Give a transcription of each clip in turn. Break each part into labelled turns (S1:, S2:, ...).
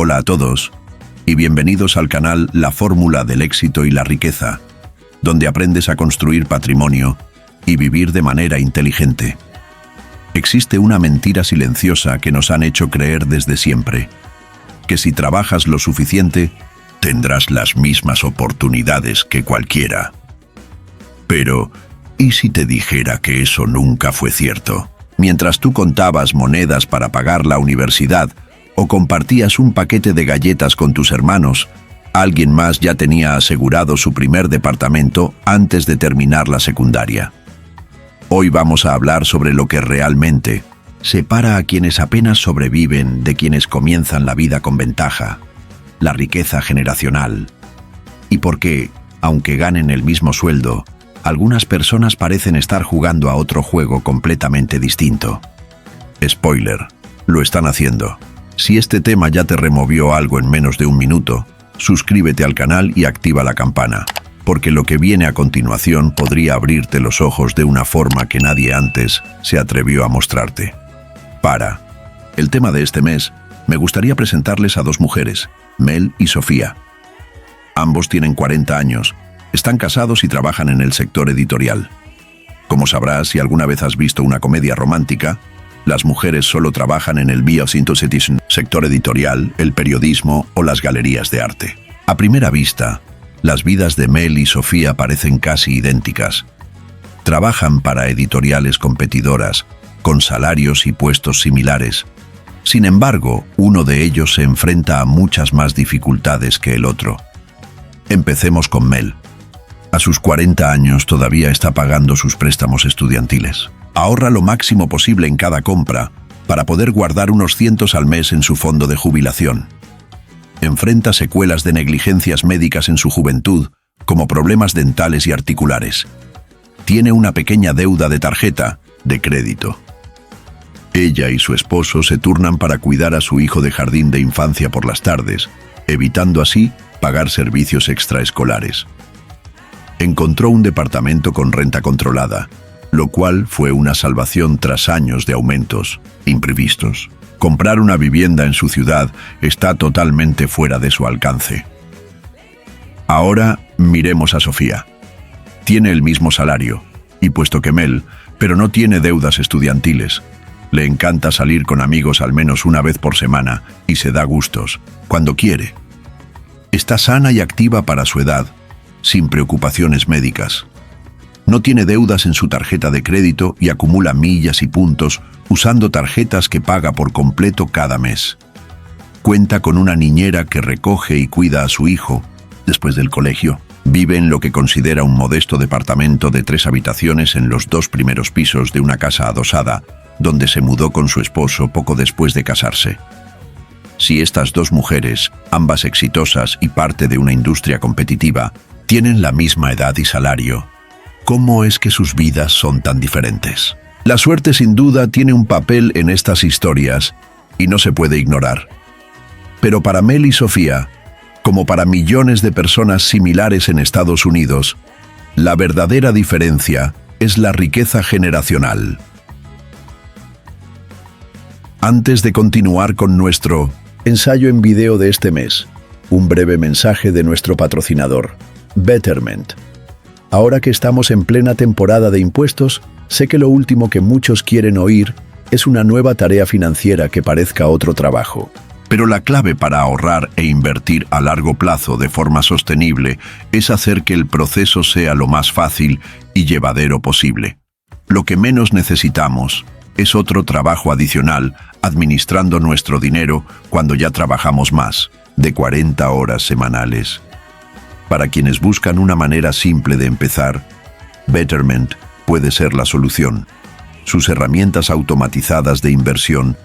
S1: Hola a todos y bienvenidos al canal La Fórmula del Éxito y la Riqueza, donde aprendes a construir patrimonio y vivir de manera inteligente. Existe una mentira silenciosa que nos han hecho creer desde siempre, que si trabajas lo suficiente, tendrás las mismas oportunidades que cualquiera. Pero, ¿y si te dijera que eso nunca fue cierto? Mientras tú contabas monedas para pagar la universidad o compartías un paquete de galletas con tus hermanos, alguien más ya tenía asegurado su primer departamento antes de terminar la secundaria. Hoy vamos a hablar sobre lo que realmente separa a quienes apenas sobreviven de quienes comienzan la vida con ventaja, la riqueza generacional, y por qué, aunque ganen el mismo sueldo, algunas personas parecen estar jugando a otro juego completamente distinto. Spoiler, lo están haciendo. Si este tema ya te removió algo en menos de un minuto, suscríbete al canal y activa la campana, porque lo que viene a continuación podría abrirte los ojos de una forma que nadie antes se atrevió a mostrarte. Para el tema de este mes, me gustaría presentarles a dos mujeres, Mel y Sofía. Ambos tienen 40 años, están casados y trabajan en el sector editorial. Como sabrás, si alguna vez has visto una comedia romántica, las mujeres solo trabajan en el sector editorial, el periodismo o las galerías de arte. A primera vista, las vidas de Mel y Sofía parecen casi idénticas. Trabajan para editoriales competidoras, con salarios y puestos similares. Sin embargo, uno de ellos se enfrenta a muchas más dificultades que el otro. Empecemos con Mel. A sus 40 años todavía está pagando sus préstamos estudiantiles. Ahorra lo máximo posible en cada compra para poder guardar unos cientos al mes en su fondo de jubilación. Enfrenta secuelas de negligencias médicas en su juventud, como problemas dentales y articulares. Tiene una pequeña deuda de tarjeta de crédito. Ella y su esposo se turnan para cuidar a su hijo de jardín de infancia por las tardes, evitando así pagar servicios extraescolares. Encontró un departamento con renta controlada, lo cual fue una salvación tras años de aumentos imprevistos. Comprar una vivienda en su ciudad está totalmente fuera de su alcance. Ahora miremos a Sofía. Tiene el mismo salario, y puesto que Mel, pero no tiene deudas estudiantiles. Le encanta salir con amigos al menos una vez por semana y se da gustos, cuando quiere. Está sana y activa para su edad, sin preocupaciones médicas. No tiene deudas en su tarjeta de crédito y acumula millas y puntos usando tarjetas que paga por completo cada mes. Cuenta con una niñera que recoge y cuida a su hijo después del colegio. Vive en lo que considera un modesto departamento de 3 habitaciones en los 2 primeros pisos de una casa adosada, donde se mudó con su esposo poco después de casarse. Si estas dos mujeres, ambas exitosas y parte de una industria competitiva, tienen la misma edad y salario, ¿cómo es que sus vidas son tan diferentes? La suerte sin duda tiene un papel en estas historias y no se puede ignorar. Pero para Mel y Sofía, como para millones de personas similares en Estados Unidos, la verdadera diferencia es la riqueza generacional. Antes de continuar con nuestro ensayo en video de este mes, un breve mensaje de nuestro patrocinador, Betterment. Ahora que estamos en plena temporada de impuestos, sé que lo último que muchos quieren oír es una nueva tarea financiera que parezca otro trabajo. Pero la clave para ahorrar e invertir a largo plazo de forma sostenible es hacer que el proceso sea lo más fácil y llevadero posible. Lo que menos necesitamos es otro trabajo adicional administrando nuestro dinero cuando ya trabajamos más de 40 horas semanales. Para quienes buscan una manera simple de empezar, Betterment puede ser la solución. Sus herramientas automatizadas de inversión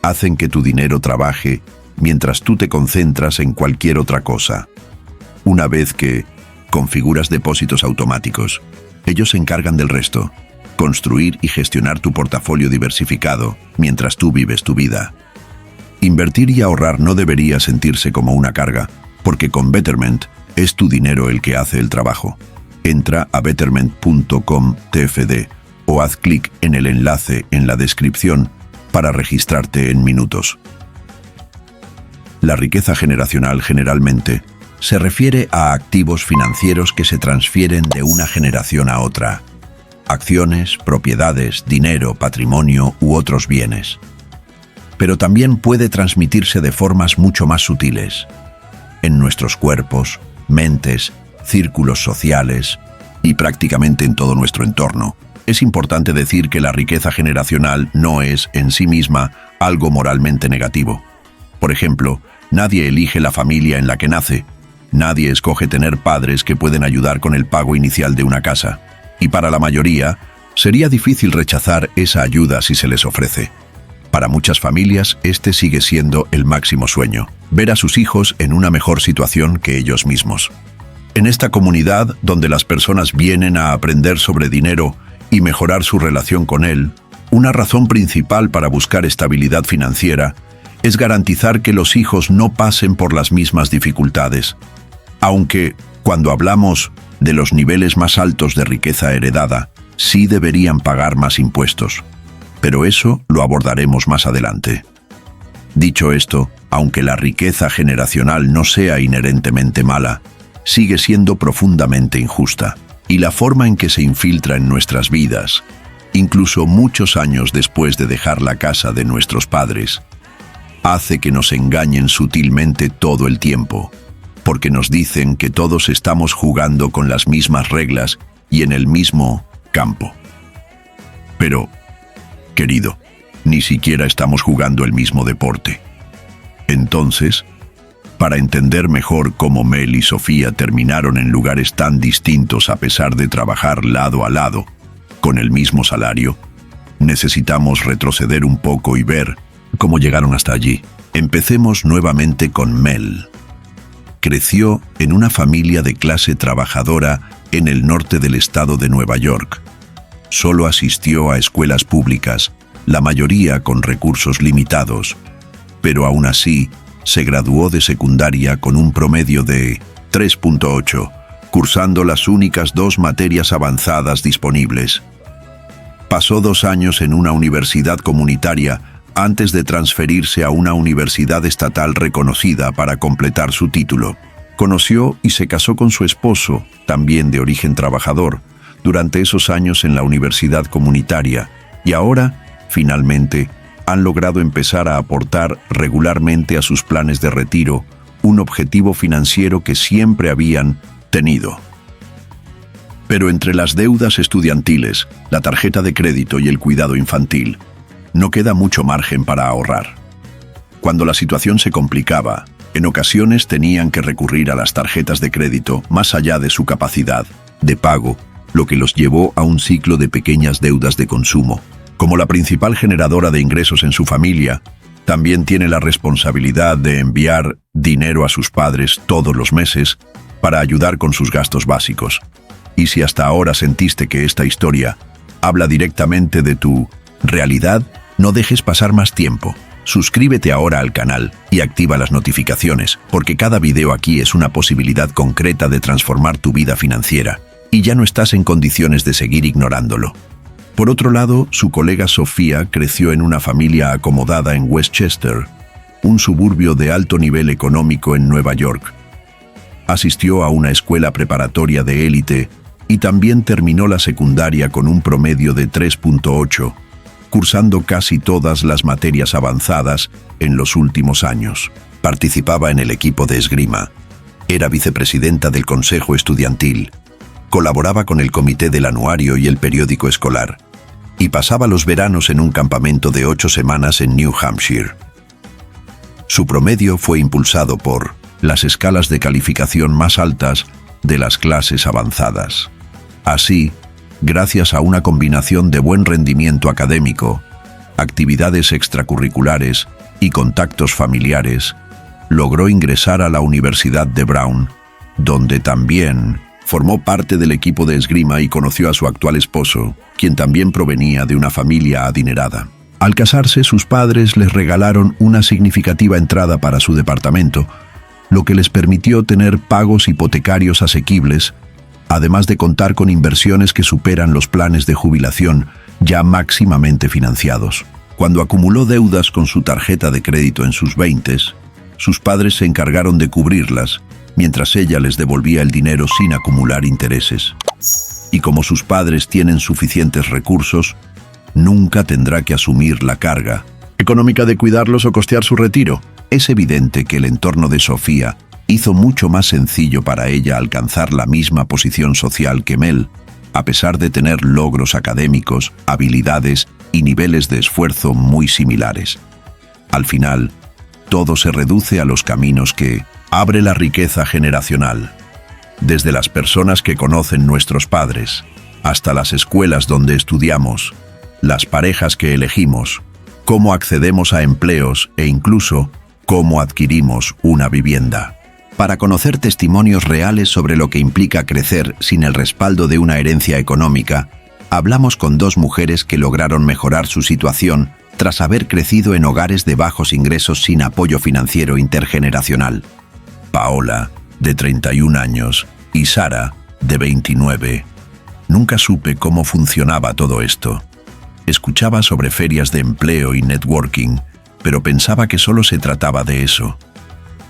S1: hacen que tu dinero trabaje mientras tú te concentras en cualquier otra cosa. Una vez que configuras depósitos automáticos, ellos se encargan del resto, construir y gestionar tu portafolio diversificado mientras tú vives tu vida. Invertir y ahorrar no debería sentirse como una carga, porque con Betterment es tu dinero el que hace el trabajo. Entra a betterment.com TFD o haz clic en el enlace en la descripción para registrarte en minutos. La riqueza generacional generalmente se refiere a activos financieros que se transfieren de una generación a otra. Acciones, propiedades, dinero, patrimonio u otros bienes. Pero también puede transmitirse de formas mucho más sutiles, en nuestros cuerpos, mentes, círculos sociales y prácticamente en todo nuestro entorno. Es importante decir que la riqueza generacional no es, en sí misma, algo moralmente negativo. Por ejemplo, nadie elige la familia en la que nace. Nadie escoge tener padres que pueden ayudar con el pago inicial de una casa. Y para la mayoría, sería difícil rechazar esa ayuda si se les ofrece. Para muchas familias, este sigue siendo el máximo sueño, ver a sus hijos en una mejor situación que ellos mismos. En esta comunidad, donde las personas vienen a aprender sobre dinero y mejorar su relación con él, una razón principal para buscar estabilidad financiera es garantizar que los hijos no pasen por las mismas dificultades. Aunque, cuando hablamos de los niveles más altos de riqueza heredada, sí deberían pagar más impuestos. Pero eso lo abordaremos más adelante. Dicho esto, aunque la riqueza generacional no sea inherentemente mala, sigue siendo profundamente injusta, y la forma en que se infiltra en nuestras vidas, incluso muchos años después de dejar la casa de nuestros padres, hace que nos engañen sutilmente todo el tiempo, porque nos dicen que todos estamos jugando con las mismas reglas y en el mismo campo. Pero, querido, ni siquiera estamos jugando el mismo deporte. Entonces, para entender mejor cómo Mel y Sofía terminaron en lugares tan distintos a pesar de trabajar lado a lado, con el mismo salario, necesitamos retroceder un poco y ver cómo llegaron hasta allí. Empecemos nuevamente con Mel. Creció en una familia de clase trabajadora en el norte del estado de Nueva York. Solo asistió a escuelas públicas, la mayoría con recursos limitados, pero aún así se graduó de secundaria con un promedio de 3.8, cursando las únicas 2 materias avanzadas disponibles. Pasó 2 años en una universidad comunitaria antes de transferirse a una universidad estatal reconocida para completar su título. Conoció y se casó con su esposo, también de origen trabajador, durante esos años en la universidad comunitaria, y ahora, finalmente, han logrado empezar a aportar regularmente a sus planes de retiro, un objetivo financiero que siempre habían tenido. Pero entre las deudas estudiantiles, la tarjeta de crédito y el cuidado infantil, no queda mucho margen para ahorrar. Cuando la situación se complicaba, en ocasiones tenían que recurrir a las tarjetas de crédito más allá de su capacidad de pago, lo que los llevó a un ciclo de pequeñas deudas de consumo. Como la principal generadora de ingresos en su familia, también tiene la responsabilidad de enviar dinero a sus padres todos los meses para ayudar con sus gastos básicos. Y si hasta ahora sentiste que esta historia habla directamente de tu realidad, no dejes pasar más tiempo. Suscríbete ahora al canal y activa las notificaciones, porque cada video aquí es una posibilidad concreta de transformar tu vida financiera, y ya no estás en condiciones de seguir ignorándolo. Por otro lado, su colega Sofía creció en una familia acomodada en Westchester, un suburbio de alto nivel económico en Nueva York. Asistió a una escuela preparatoria de élite y también terminó la secundaria con un promedio de 3.8, cursando casi todas las materias avanzadas en los últimos años. Participaba en el equipo de esgrima, era vicepresidenta del consejo estudiantil, colaboraba con el comité del anuario y el periódico escolar, y pasaba los veranos en un campamento de 8 semanas en New Hampshire. Su promedio fue impulsado por las escalas de calificación más altas de las clases avanzadas. Así, gracias a una combinación de buen rendimiento académico, actividades extracurriculares y contactos familiares, logró ingresar a la Universidad de Brown, donde también formó parte del equipo de esgrima y conoció a su actual esposo, quien también provenía de una familia adinerada. Al casarse, sus padres les regalaron una significativa entrada para su departamento, lo que les permitió tener pagos hipotecarios asequibles, además de contar con inversiones que superan los planes de jubilación ya máximamente financiados. Cuando acumuló deudas con su tarjeta de crédito en sus 20s, sus padres se encargaron de cubrirlas, mientras ella les devolvía el dinero sin acumular intereses. Y como sus padres tienen suficientes recursos, nunca tendrá que asumir la carga económica de cuidarlos o costear su retiro. Es evidente que el entorno de Sofía hizo mucho más sencillo para ella alcanzar la misma posición social que Mel, a pesar de tener logros académicos, habilidades y niveles de esfuerzo muy similares. Al final, todo se reduce a los caminos que abre la riqueza generacional. Desde las personas que conocen nuestros padres, hasta las escuelas donde estudiamos, las parejas que elegimos, cómo accedemos a empleos e incluso cómo adquirimos una vivienda. Para conocer testimonios reales sobre lo que implica crecer sin el respaldo de una herencia económica, hablamos con dos mujeres que lograron mejorar su situación tras haber crecido en hogares de bajos ingresos sin apoyo financiero intergeneracional. Paola, de 31 años, y Sara, de 29. Nunca supe cómo funcionaba todo esto. Escuchaba sobre ferias de empleo y networking, pero pensaba que solo se trataba de eso.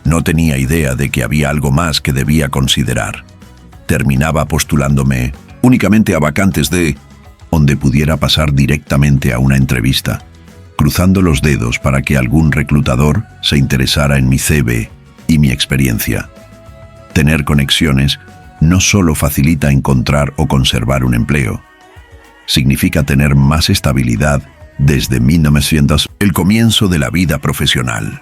S1: No tenía idea de que había algo más que debía considerar. Terminaba postulándome únicamente a vacantes donde pudiera pasar directamente a una entrevista, cruzando los dedos para que algún reclutador se interesara en mi CV y mi experiencia. Tener conexiones no solo facilita encontrar o conservar un empleo, significa tener más estabilidad desde 1900, el comienzo de la vida profesional.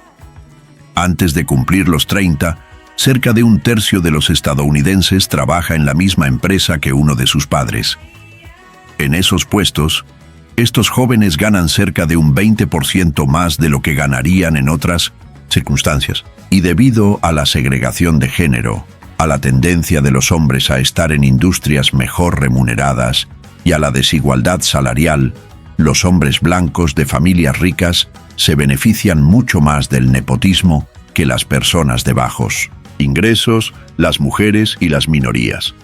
S1: Antes de cumplir los 30, cerca de un tercio de los estadounidenses trabaja en la misma empresa que uno de sus padres. En esos puestos, estos jóvenes ganan cerca de un 20% más de lo que ganarían en otras circunstancias. Y debido a la segregación de género, a la tendencia de los hombres a estar en industrias mejor remuneradas y a la desigualdad salarial, los hombres blancos de familias ricas se benefician mucho más del nepotismo que las personas de bajos ingresos, las mujeres y las minorías.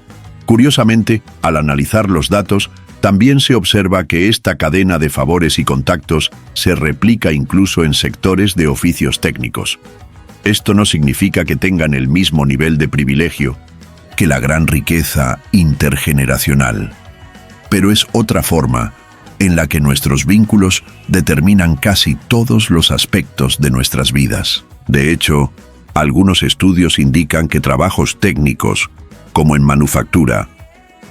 S1: Curiosamente, al analizar los datos, también se observa que esta cadena de favores y contactos se replica incluso en sectores de oficios técnicos. Esto no significa que tengan el mismo nivel de privilegio que la gran riqueza intergeneracional, pero es otra forma en la que nuestros vínculos determinan casi todos los aspectos de nuestras vidas. De hecho, algunos estudios indican que trabajos técnicos, como en manufactura,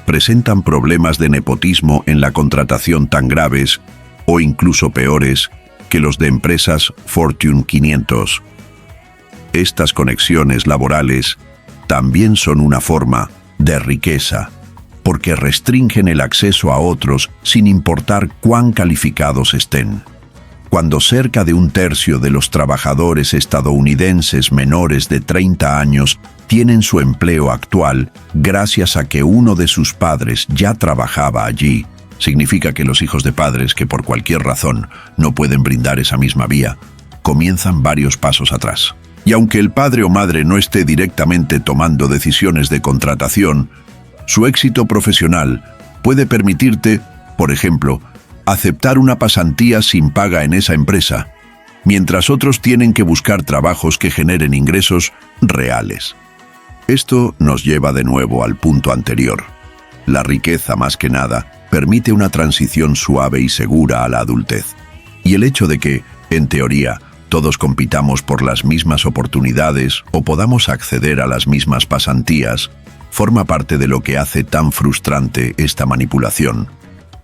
S1: presentan problemas de nepotismo en la contratación tan graves o incluso peores que los de empresas Fortune 500. Estas conexiones laborales también son una forma de riqueza, porque restringen el acceso a otros sin importar cuán calificados estén. Cuando cerca de un tercio de los trabajadores estadounidenses menores de 30 años tienen su empleo actual gracias a que uno de sus padres ya trabajaba allí, significa que los hijos de padres que por cualquier razón no pueden brindar esa misma vía, comienzan varios pasos atrás. Y aunque el padre o madre no esté directamente tomando decisiones de contratación, su éxito profesional puede permitirte, por ejemplo, aceptar una pasantía sin paga en esa empresa, mientras otros tienen que buscar trabajos que generen ingresos reales. Esto nos lleva de nuevo al punto anterior. La riqueza, más que nada, permite una transición suave y segura a la adultez. Y el hecho de que, en teoría, todos compitamos por las mismas oportunidades o podamos acceder a las mismas pasantías, forma parte de lo que hace tan frustrante esta manipulación,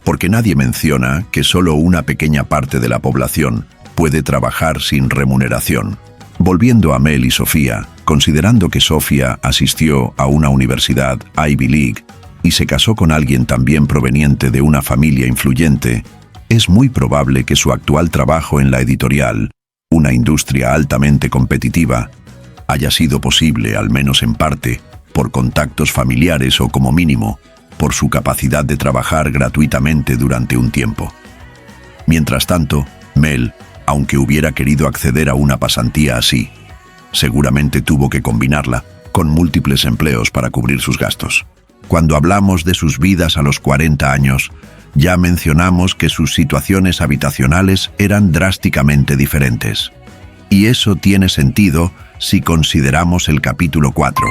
S1: porque nadie menciona que solo una pequeña parte de la población puede trabajar sin remuneración. Volviendo a Mel y Sofía, considerando que Sofía asistió a una universidad Ivy League y se casó con alguien también proveniente de una familia influyente, es muy probable que su actual trabajo en la editorial, una industria altamente competitiva, haya sido posible, al menos en parte, por contactos familiares o, como mínimo, por su capacidad de trabajar gratuitamente durante un tiempo. Mientras tanto, Mel, aunque hubiera querido acceder a una pasantía así, seguramente tuvo que combinarla con múltiples empleos para cubrir sus gastos. Cuando hablamos de sus vidas a los 40 años, ya mencionamos que sus situaciones habitacionales eran drásticamente diferentes. Y eso tiene sentido si consideramos el capítulo 4.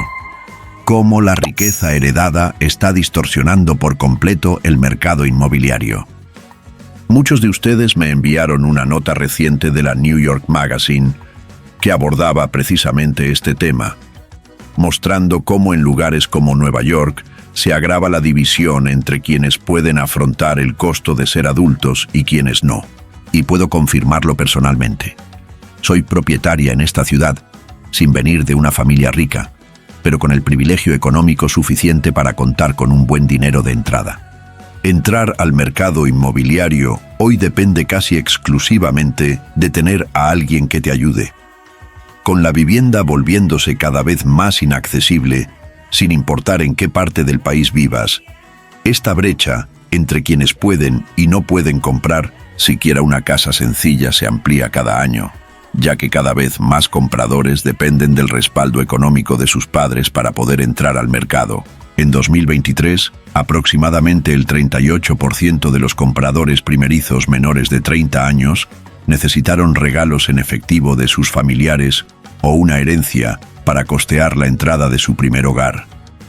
S1: Cómo la riqueza heredada está distorsionando por completo el mercado inmobiliario. Muchos de ustedes me enviaron una nota reciente de la New York Magazine que abordaba precisamente este tema, mostrando cómo en lugares como Nueva York se agrava la división entre quienes pueden afrontar el costo de ser adultos y quienes no. Y puedo confirmarlo personalmente. Soy propietaria en esta ciudad, sin venir de una familia rica, pero con el privilegio económico suficiente para contar con un buen dinero de entrada. Entrar al mercado inmobiliario hoy depende casi exclusivamente de tener a alguien que te ayude. Con la vivienda volviéndose cada vez más inaccesible, sin importar en qué parte del país vivas, esta brecha entre quienes pueden y no pueden comprar siquiera una casa sencilla se amplía cada año, ya que cada vez más compradores dependen del respaldo económico de sus padres para poder entrar al mercado. En 2023, aproximadamente el 38% de los compradores primerizos menores de 30 años necesitaron regalos en efectivo de sus familiares o una herencia para costear la entrada de su primer hogar,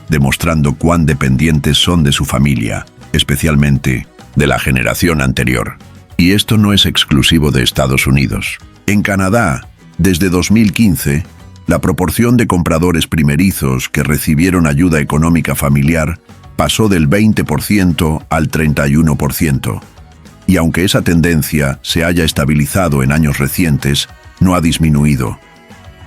S1: demostrando cuán dependientes son de su familia, especialmente de la generación anterior. Y esto no es exclusivo de Estados Unidos. En Canadá, desde 2015, la proporción de compradores primerizos que recibieron ayuda económica familiar pasó del 20% al 31%. Y aunque esa tendencia se haya estabilizado en años recientes, no ha disminuido.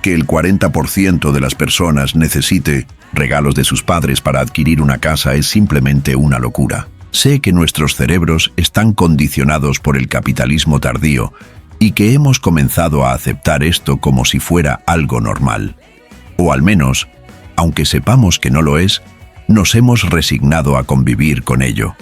S1: Que el 40% de las personas necesite regalos de sus padres para adquirir una casa es simplemente una locura. Sé que nuestros cerebros están condicionados por el capitalismo tardío y que hemos comenzado a aceptar esto como si fuera algo normal. O al menos, aunque sepamos que no lo es, nos hemos resignado a convivir con ello.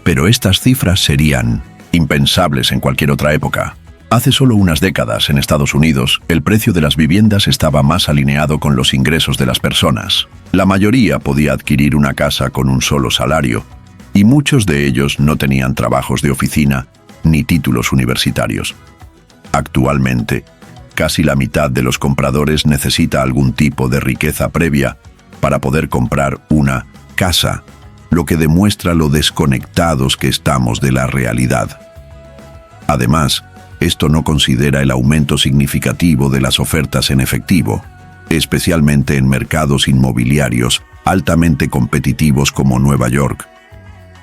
S1: Pero estas cifras serían impensables en cualquier otra época. Hace solo unas décadas, en Estados Unidos, el precio de las viviendas estaba más alineado con los ingresos de las personas. La mayoría podía adquirir una casa con un solo salario, y muchos de ellos no tenían trabajos de oficina ni títulos universitarios. Actualmente, casi la mitad de los compradores necesita algún tipo de riqueza previa para poder comprar una casa, lo que demuestra lo desconectados que estamos de la realidad. Además, esto no considera el aumento significativo de las ofertas en efectivo, especialmente en mercados inmobiliarios altamente competitivos como Nueva York.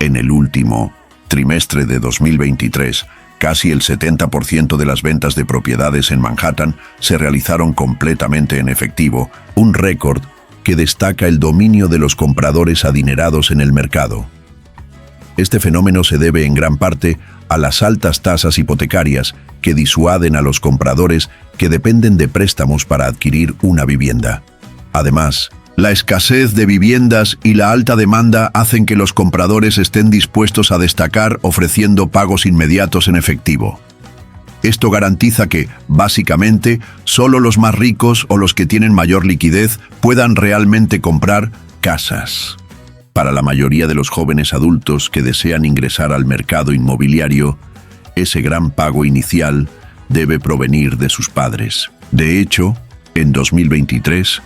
S1: En el último trimestre de 2023, casi el 70% de las ventas de propiedades en Manhattan se realizaron completamente en efectivo, un récord que destaca el dominio de los compradores adinerados en el mercado. Este fenómeno se debe en gran parte a las altas tasas hipotecarias que disuaden a los compradores que dependen de préstamos para adquirir una vivienda. Además, la escasez de viviendas y la alta demanda hacen que los compradores estén dispuestos a destacar ofreciendo pagos inmediatos en efectivo. Esto garantiza que, básicamente, solo los más ricos o los que tienen mayor liquidez puedan realmente comprar casas. Para la mayoría de los jóvenes adultos que desean ingresar al mercado inmobiliario, ese gran pago inicial debe provenir de sus padres. De hecho, en 2023,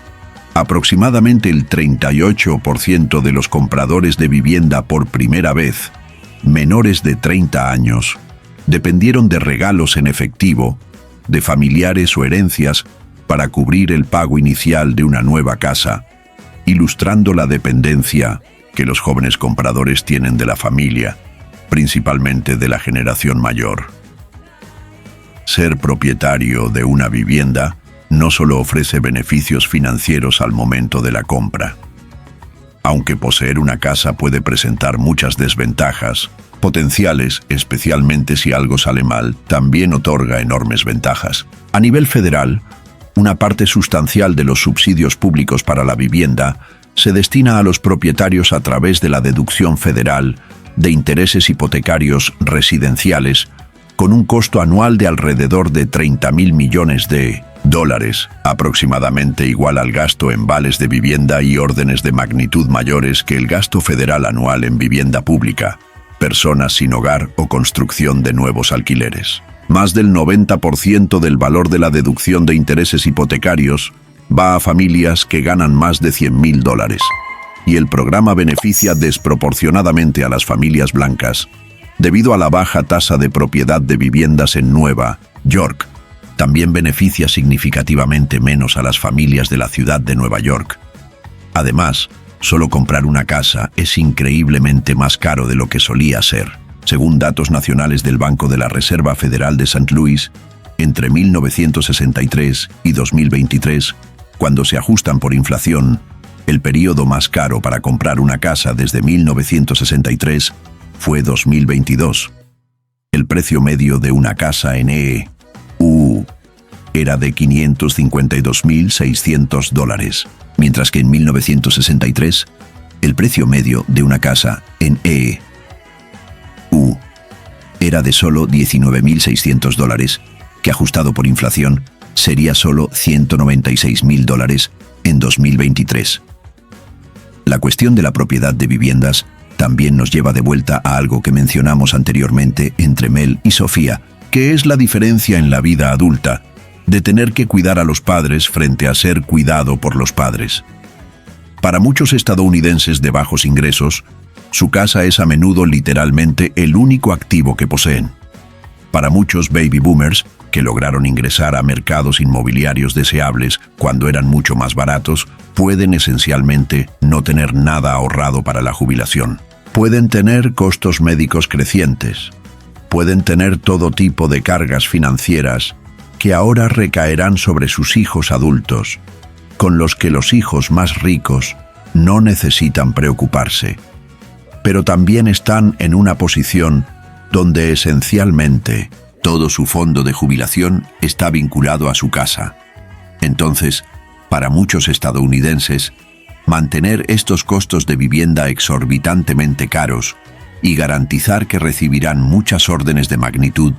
S1: aproximadamente el 38% de los compradores de vivienda por primera vez, menores de 30 años, dependieron de regalos en efectivo, de familiares o herencias para cubrir el pago inicial de una nueva casa, ilustrando la dependencia que los jóvenes compradores tienen de la familia, principalmente de la generación mayor. Ser propietario de una vivienda no solo ofrece beneficios financieros al momento de la compra. Aunque poseer una casa puede presentar muchas desventajas potenciales, especialmente si algo sale mal, también otorga enormes ventajas. A nivel federal, una parte sustancial de los subsidios públicos para la vivienda se destina a los propietarios a través de la deducción federal de intereses hipotecarios residenciales, con un costo anual de alrededor de $30,000 millones, aproximadamente igual al gasto en vales de vivienda y órdenes de magnitud mayores que el gasto federal anual en vivienda pública, personas sin hogar o construcción de nuevos alquileres. Más del 90% del valor de la deducción de intereses hipotecarios va a familias que ganan más de $100.000. Y el programa beneficia desproporcionadamente a las familias blancas, debido a la baja tasa de propiedad de viviendas en Nueva York. También beneficia significativamente menos a las familias de la ciudad de Nueva York. Además, solo comprar una casa es increíblemente más caro de lo que solía ser. Según datos nacionales del Banco de la Reserva Federal de St. Louis, entre 1963 y 2023, cuando se ajustan por inflación, el periodo más caro para comprar una casa desde 1963 fue 2022. El precio medio de una casa en EU era de $552.600, mientras que en 1963 el precio medio de una casa en EU era de solo $19.600, que ajustado por inflación sería solo $196.000 en 2023. La cuestión de la propiedad de viviendas también nos lleva de vuelta a algo que mencionamos anteriormente entre Mel y Sofía, que es la diferencia en la vida adulta de tener que cuidar a los padres frente a ser cuidado por los padres. Para muchos estadounidenses de bajos ingresos, su casa es a menudo literalmente el único activo que poseen. Para muchos baby boomers, que lograron ingresar a mercados inmobiliarios deseables cuando eran mucho más baratos, pueden esencialmente no tener nada ahorrado para la jubilación. Pueden tener costos médicos crecientes. Pueden tener todo tipo de cargas financieras que ahora recaerán sobre sus hijos adultos, con los que los hijos más ricos no necesitan preocuparse. Pero también están en una posición donde esencialmente todo su fondo de jubilación está vinculado a su casa. Entonces, para muchos estadounidenses, mantener estos costos de vivienda exorbitantemente caros y garantizar que recibirán muchas órdenes de magnitud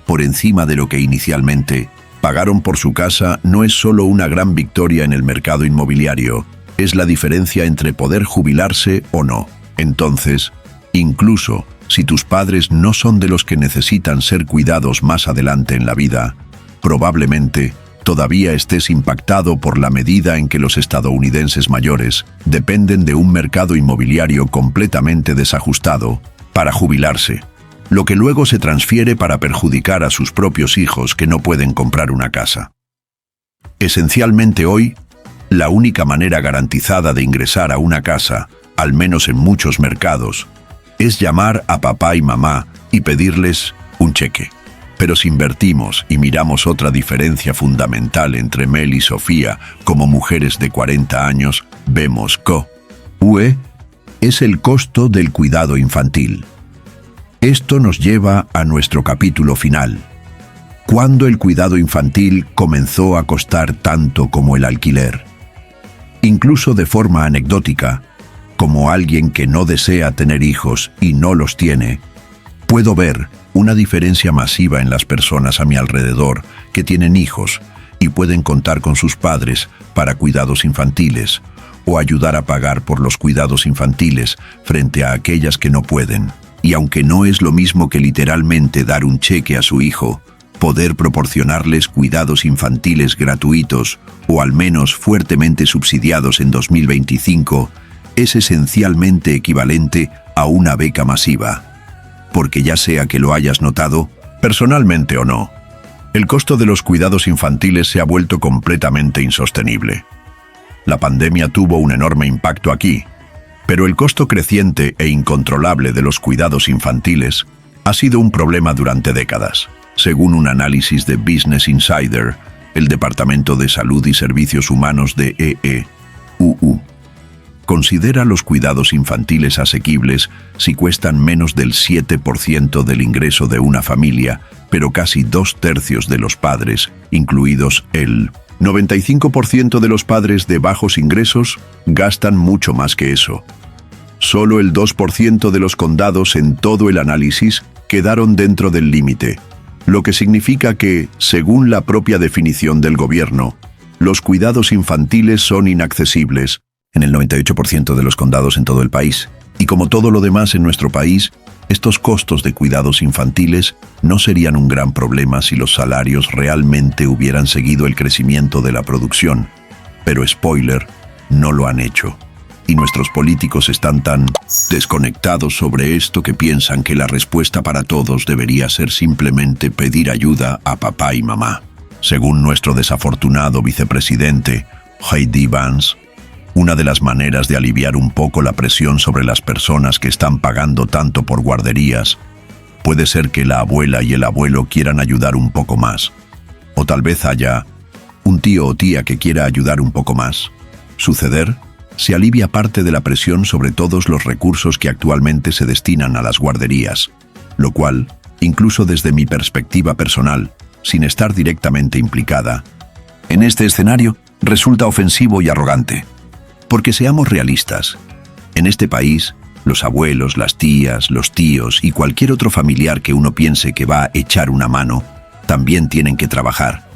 S1: por encima de lo que inicialmente pagaron por su casa no es solo una gran victoria en el mercado inmobiliario, es la diferencia entre poder jubilarse o no. Entonces, incluso si tus padres no son de los que necesitan ser cuidados más adelante en la vida, probablemente todavía estés impactado por la medida en que los estadounidenses mayores dependen de un mercado inmobiliario completamente desajustado para jubilarse, lo que luego se transfiere para perjudicar a sus propios hijos que no pueden comprar una casa. Esencialmente hoy, la única manera garantizada de ingresar a una casa, al menos en muchos mercados, es llamar a papá y mamá y pedirles un cheque. Pero si invertimos y miramos otra diferencia fundamental entre Mel y Sofía como mujeres de 40 años, vemos que UE es el costo del cuidado infantil. Esto nos lleva a nuestro capítulo final. ¿Cuándo el cuidado infantil comenzó a costar tanto como el alquiler? Incluso de forma anecdótica, como alguien que no desea tener hijos y no los tiene, puedo ver una diferencia masiva en las personas a mi alrededor que tienen hijos y pueden contar con sus padres para cuidados infantiles o ayudar a pagar por los cuidados infantiles frente a aquellas que no pueden. Y aunque no es lo mismo que literalmente dar un cheque a su hijo, poder proporcionarles cuidados infantiles gratuitos o al menos fuertemente subsidiados en 2025 es esencialmente equivalente a una beca masiva. Porque ya sea que lo hayas notado, personalmente o no, el costo de los cuidados infantiles se ha vuelto completamente insostenible. La pandemia tuvo un enorme impacto aquí, pero el costo creciente e incontrolable de los cuidados infantiles ha sido un problema durante décadas. Según un análisis de Business Insider, el Departamento de Salud y Servicios Humanos de EEUU considera los cuidados infantiles asequibles si cuestan menos del 7% del ingreso de una familia, pero casi 2/3 de los padres, incluidos el 95% de los padres de bajos ingresos, gastan mucho más que eso. Solo el 2% de los condados en todo el análisis quedaron dentro del límite, lo que significa que, según la propia definición del gobierno, los cuidados infantiles son inaccesibles en el 98% de los condados en todo el país. Y como todo lo demás en nuestro país, Estos costos de cuidados infantiles no serían un gran problema si los salarios realmente hubieran seguido el crecimiento de la producción, pero spoiler, no lo han hecho. Y nuestros políticos están tan desconectados sobre esto que piensan que la respuesta para todos debería ser simplemente pedir ayuda a papá y mamá. Según nuestro desafortunado vicepresidente, J.D. Vance, una de las maneras de aliviar un poco la presión sobre las personas que están pagando tanto por guarderías puede ser que la abuela y el abuelo quieran ayudar un poco más. O tal vez haya un tío o tía que quiera ayudar un poco más. Suceder, se alivia parte de la presión sobre todos los recursos que actualmente se destinan a las guarderías, lo cual, incluso desde mi perspectiva personal, sin estar directamente implicada, en este escenario resulta ofensivo y arrogante. Porque seamos realistas, en este país, los abuelos, las tías, los tíos y cualquier otro familiar que uno piense que va a echar una mano, también tienen que trabajar.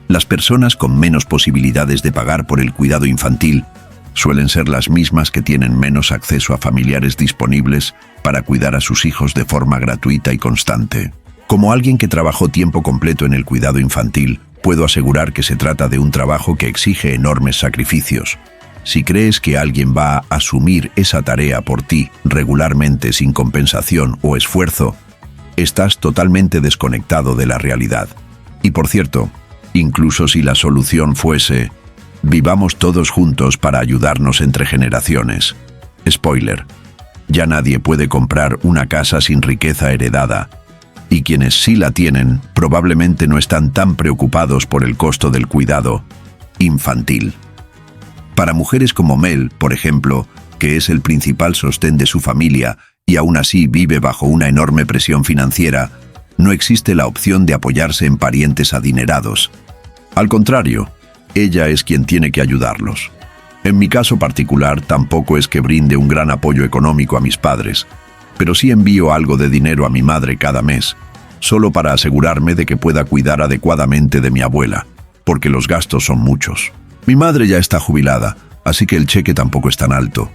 S1: Las personas con menos posibilidades de pagar por el cuidado infantil suelen ser las mismas que tienen menos acceso a familiares disponibles para cuidar a sus hijos de forma gratuita y constante. Como alguien que trabajó tiempo completo en el cuidado infantil, puedo asegurar que se trata de un trabajo que exige enormes sacrificios. Si crees que alguien va a asumir esa tarea por ti regularmente sin compensación o esfuerzo, estás totalmente desconectado de la realidad. Y por cierto, incluso si la solución fuese, vivamos todos juntos para ayudarnos entre generaciones. Spoiler, ya nadie puede comprar una casa sin riqueza heredada, y quienes sí la tienen probablemente no están tan preocupados por el costo del cuidado infantil. Para mujeres como Mel, por ejemplo, que es el principal sostén de su familia y aún así vive bajo una enorme presión financiera, no existe la opción de apoyarse en parientes adinerados. Al contrario, ella es quien tiene que ayudarlos. En mi caso particular, tampoco es que brinde un gran apoyo económico a mis padres, pero sí envío algo de dinero a mi madre cada mes, solo para asegurarme de que pueda cuidar adecuadamente de mi abuela, porque los gastos son muchos. Mi madre ya está jubilada, así que el cheque tampoco es tan alto.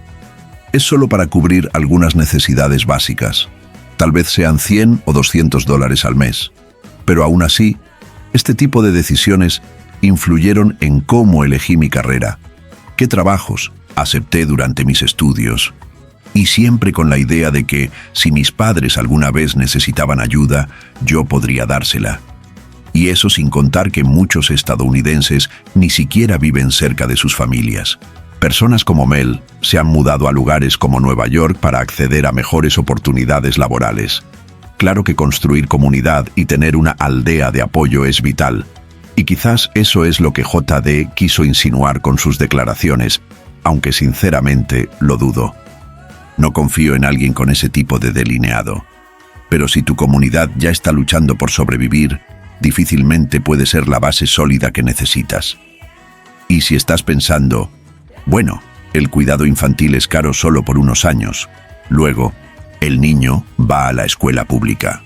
S1: Es solo para cubrir algunas necesidades básicas. Tal vez sean $100 o $200 al mes. Pero aún así, este tipo de decisiones influyeron en cómo elegí mi carrera, qué trabajos acepté durante mis estudios, y siempre con la idea de que, si mis padres alguna vez necesitaban ayuda, yo podría dársela. Y eso sin contar que muchos estadounidenses ni siquiera viven cerca de sus familias. Personas como Mel se han mudado a lugares como Nueva York para acceder a mejores oportunidades laborales. Claro que construir comunidad y tener una aldea de apoyo es vital. Y quizás eso es lo que J.D. quiso insinuar con sus declaraciones, aunque sinceramente lo dudo. No confío en alguien con ese tipo de delineado. Pero si tu comunidad ya está luchando por sobrevivir, difícilmente puede ser la base sólida que necesitas. Y si estás pensando, bueno, el cuidado infantil es caro solo por unos años, luego, el niño va a la escuela pública.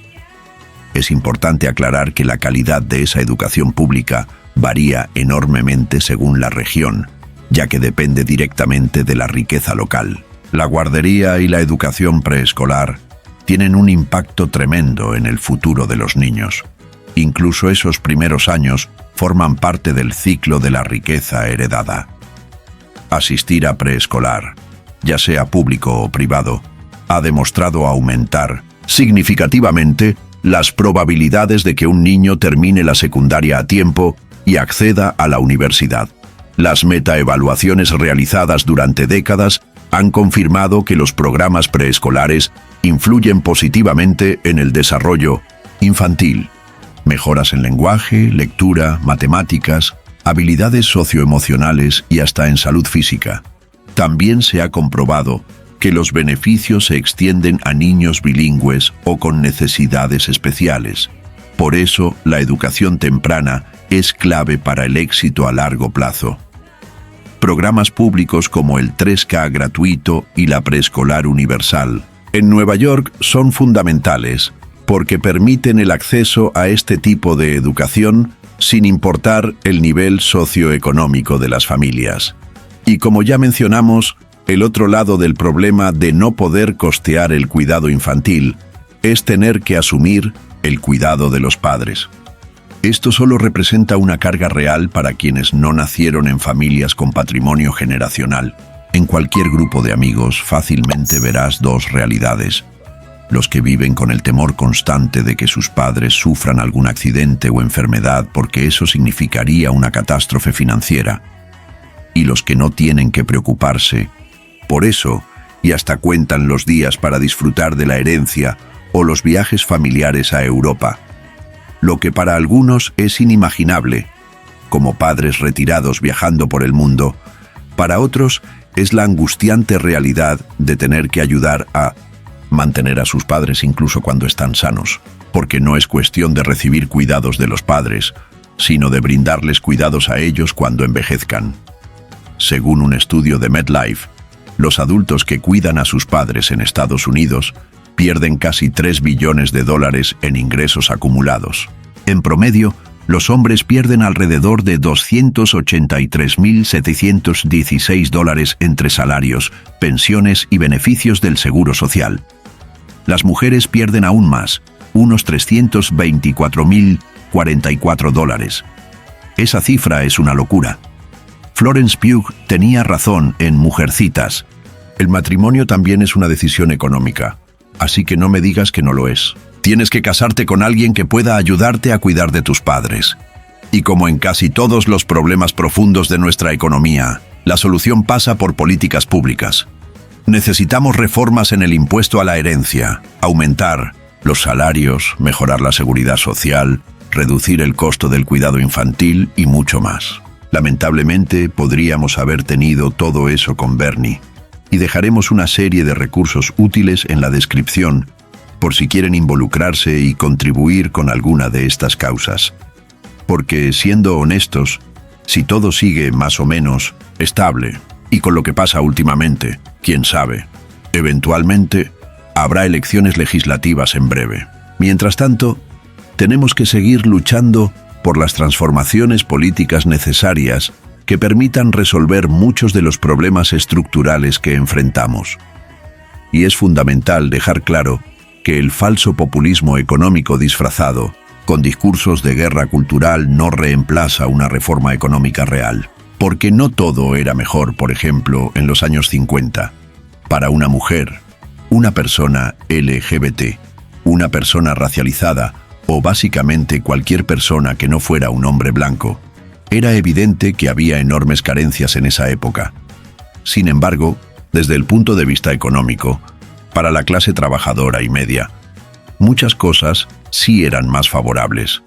S1: Es importante aclarar que la calidad de esa educación pública varía enormemente según la región, ya que depende directamente de la riqueza local. La guardería y la educación preescolar tienen un impacto tremendo en el futuro de los niños. Incluso esos primeros años forman parte del ciclo de la riqueza heredada. Asistir a preescolar, ya sea público o privado, ha demostrado aumentar significativamente las probabilidades de que un niño termine la secundaria a tiempo y acceda a la universidad. Las metaevaluaciones realizadas durante décadas han confirmado que los programas preescolares influyen positivamente en el desarrollo infantil. Mejoras en lenguaje, lectura, matemáticas, habilidades socioemocionales y hasta en salud física. También se ha comprobado que los beneficios se extienden a niños bilingües o con necesidades especiales. Por eso, la educación temprana es clave para el éxito a largo plazo. Programas públicos como el 3K gratuito y la preescolar universal en Nueva York son fundamentales porque permiten el acceso a este tipo de educación sin importar el nivel socioeconómico de las familias. Y como ya mencionamos, El otro lado del problema de no poder costear el cuidado infantil es tener que asumir el cuidado de los padres. Esto solo representa una carga real para quienes no nacieron en familias con patrimonio generacional. En cualquier grupo de amigos fácilmente verás dos realidades: los que viven con el temor constante de que sus padres sufran algún accidente o enfermedad porque eso significaría una catástrofe financiera, y los que no tienen que preocuparse por eso y hasta cuentan los días para disfrutar de la herencia o los viajes familiares a Europa, lo que para algunos es inimaginable, como padres retirados viajando por el mundo. Para otros es la angustiante realidad de tener que ayudar a mantener a sus padres incluso cuando están sanos, porque no es cuestión de recibir cuidados de los padres, sino de brindarles cuidados a ellos cuando envejezcan. Según un estudio de MedLife, los adultos que cuidan a sus padres en Estados Unidos pierden casi $3 billones en ingresos acumulados. En promedio, los hombres pierden alrededor de $283.716 entre salarios, pensiones y beneficios del Seguro Social. Las mujeres pierden aún más, unos $324.044. Esa cifra es una locura. Florence Pugh tenía razón en Mujercitas. El matrimonio también es una decisión económica, así que no me digas que no lo es. Tienes que casarte con alguien que pueda ayudarte a cuidar de tus padres. Y como en casi todos los problemas profundos de nuestra economía, la solución pasa por políticas públicas. Necesitamos reformas en el impuesto a la herencia, aumentar los salarios, mejorar la seguridad social, reducir el costo del cuidado infantil y mucho más. Lamentablemente, podríamos haber tenido todo eso con Bernie, y dejaremos una serie de recursos útiles en la descripción por si quieren involucrarse y contribuir con alguna de estas causas. Porque, siendo honestos, si todo sigue más o menos estable, y con lo que pasa últimamente, quién sabe, eventualmente habrá elecciones legislativas en breve. Mientras tanto, tenemos que seguir luchando por las transformaciones políticas necesarias que permitan resolver muchos de los problemas estructurales que enfrentamos. Y es fundamental dejar claro que el falso populismo económico disfrazado, con discursos de guerra cultural, no reemplaza una reforma económica real. Porque no todo era mejor, por ejemplo, en los años 50. Para una mujer, una persona LGBT, una persona racializada, o básicamente cualquier persona que no fuera un hombre blanco, era evidente que había enormes carencias en esa época. Sin embargo, desde el punto de vista económico, para la clase trabajadora y media, muchas cosas sí eran más favorables.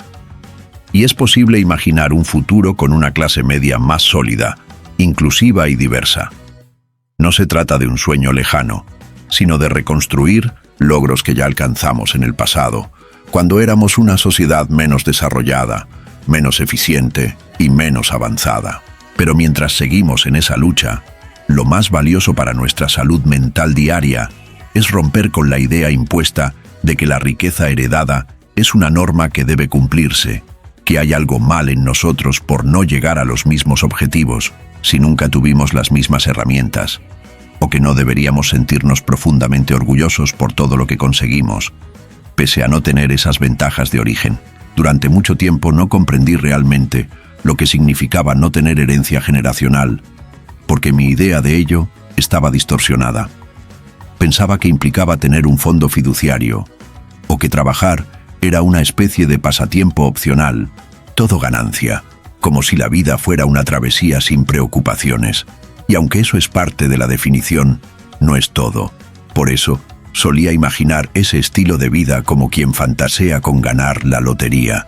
S1: Y es posible imaginar un futuro con una clase media más sólida, inclusiva y diversa. No se trata de un sueño lejano, sino de reconstruir logros que ya alcanzamos en el pasado, cuando éramos una sociedad menos desarrollada, menos eficiente y menos avanzada. Pero mientras seguimos en esa lucha, lo más valioso para nuestra salud mental diaria es romper con la idea impuesta de que la riqueza heredada es una norma que debe cumplirse, que hay algo mal en nosotros por no llegar a los mismos objetivos si nunca tuvimos las mismas herramientas, o que no deberíamos sentirnos profundamente orgullosos por todo lo que conseguimos, pese a no tener esas ventajas de origen. Durante mucho tiempo no comprendí realmente lo que significaba no tener herencia generacional, porque mi idea de ello estaba distorsionada. Pensaba que implicaba tener un fondo fiduciario, o que trabajar era una especie de pasatiempo opcional, todo ganancia, como si la vida fuera una travesía sin preocupaciones. Y aunque eso es parte de la definición, no es todo. Por eso, solía imaginar ese estilo de vida como quien fantasea con ganar la lotería.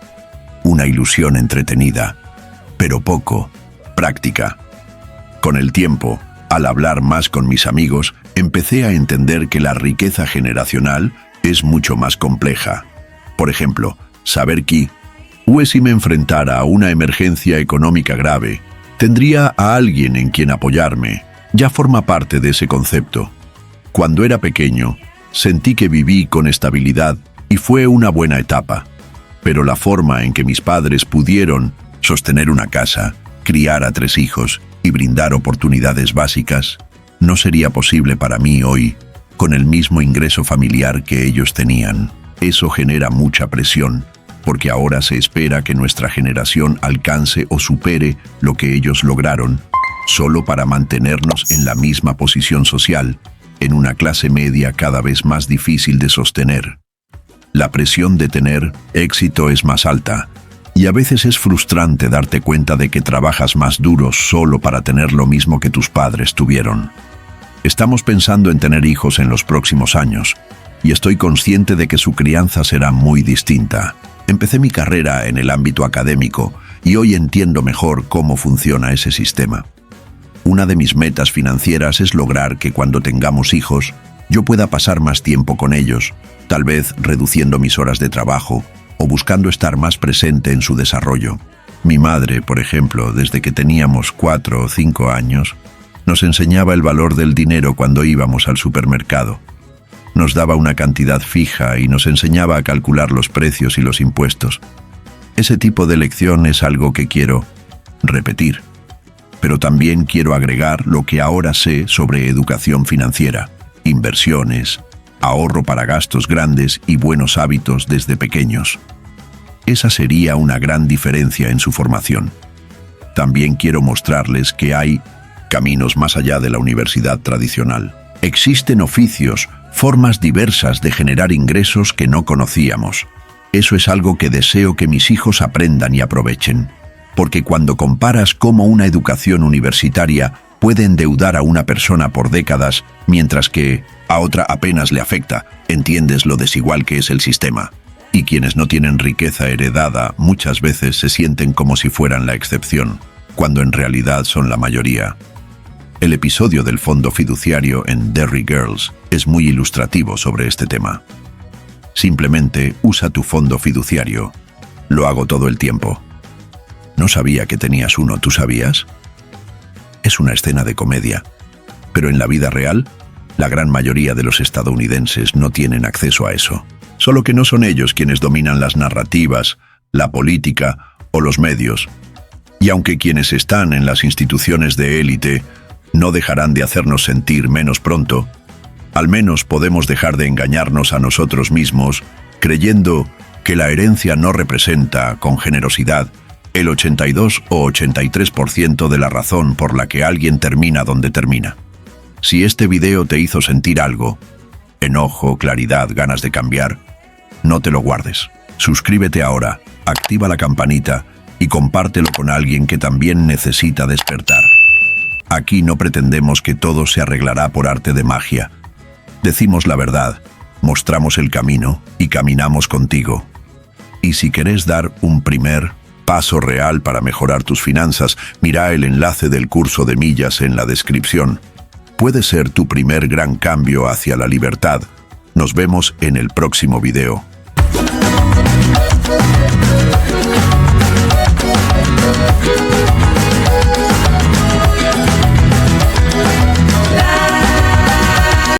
S1: Una ilusión entretenida, pero poco práctica. Con el tiempo, al hablar más con mis amigos, empecé a entender que la riqueza generacional es mucho más compleja. Por ejemplo, saber que, si me enfrentara a una emergencia económica grave, tendría a alguien en quien apoyarme, ya forma parte de ese concepto. Cuando era pequeño, sentí que viví con estabilidad y fue una buena etapa, pero la forma en que mis padres pudieron sostener una casa, criar a 3 hijos y brindar oportunidades básicas, no sería posible para mí hoy con el mismo ingreso familiar que ellos tenían. Eso genera mucha presión, porque ahora se espera que nuestra generación alcance o supere lo que ellos lograron, solo para mantenernos en la misma posición social, en una clase media cada vez más difícil de sostener. La presión de tener éxito es más alta, y a veces es frustrante darte cuenta de que trabajas más duro solo para tener lo mismo que tus padres tuvieron. Estamos pensando en tener hijos en los próximos años, y estoy consciente de que su crianza será muy distinta. Empecé mi carrera en el ámbito académico y hoy entiendo mejor cómo funciona ese sistema. Una de mis metas financieras es lograr que cuando tengamos hijos, yo pueda pasar más tiempo con ellos, tal vez reduciendo mis horas de trabajo o buscando estar más presente en su desarrollo. Mi madre, por ejemplo, desde que teníamos 4 o 5 años, nos enseñaba el valor del dinero cuando íbamos al supermercado. Nos daba una cantidad fija y nos enseñaba a calcular los precios y los impuestos. Ese tipo de lección es algo que quiero repetir. Pero también quiero agregar lo que ahora sé sobre educación financiera, inversiones, ahorro para gastos grandes y buenos hábitos desde pequeños. Esa sería una gran diferencia en su formación. También quiero mostrarles que hay caminos más allá de la universidad tradicional. Existen oficios, formas diversas de generar ingresos que no conocíamos. Eso es algo que deseo que mis hijos aprendan y aprovechen. Porque cuando comparas cómo una educación universitaria puede endeudar a una persona por décadas, mientras que a otra apenas le afecta, entiendes lo desigual que es el sistema. Y quienes no tienen riqueza heredada muchas veces se sienten como si fueran la excepción, cuando en realidad son la mayoría. El episodio del fondo fiduciario en Derry Girls es muy ilustrativo sobre este tema. Simplemente usa tu fondo fiduciario. Lo hago todo el tiempo. No sabía que tenías uno, ¿tú sabías? Es una escena de comedia, pero en la vida real, la gran mayoría de los estadounidenses no tienen acceso a eso. Solo que no son ellos quienes dominan las narrativas, la política o los medios. Y aunque quienes están en las instituciones de élite no dejarán de hacernos sentir menos pronto, al menos podemos dejar de engañarnos a nosotros mismos creyendo que la herencia no representa, con generosidad, el 82 o 83% de la razón por la que alguien termina donde termina. Si este video te hizo sentir algo, enojo, claridad, ganas de cambiar, no te lo guardes. Suscríbete ahora, activa la campanita y compártelo con alguien que también necesita despertar. Aquí no pretendemos que todo se arreglará por arte de magia. Decimos la verdad, mostramos el camino y caminamos contigo. Y si querés dar un primer paso real para mejorar tus finanzas, mira el enlace del curso de millas en la descripción. Puede ser tu primer gran cambio hacia la libertad. Nos vemos en el próximo video.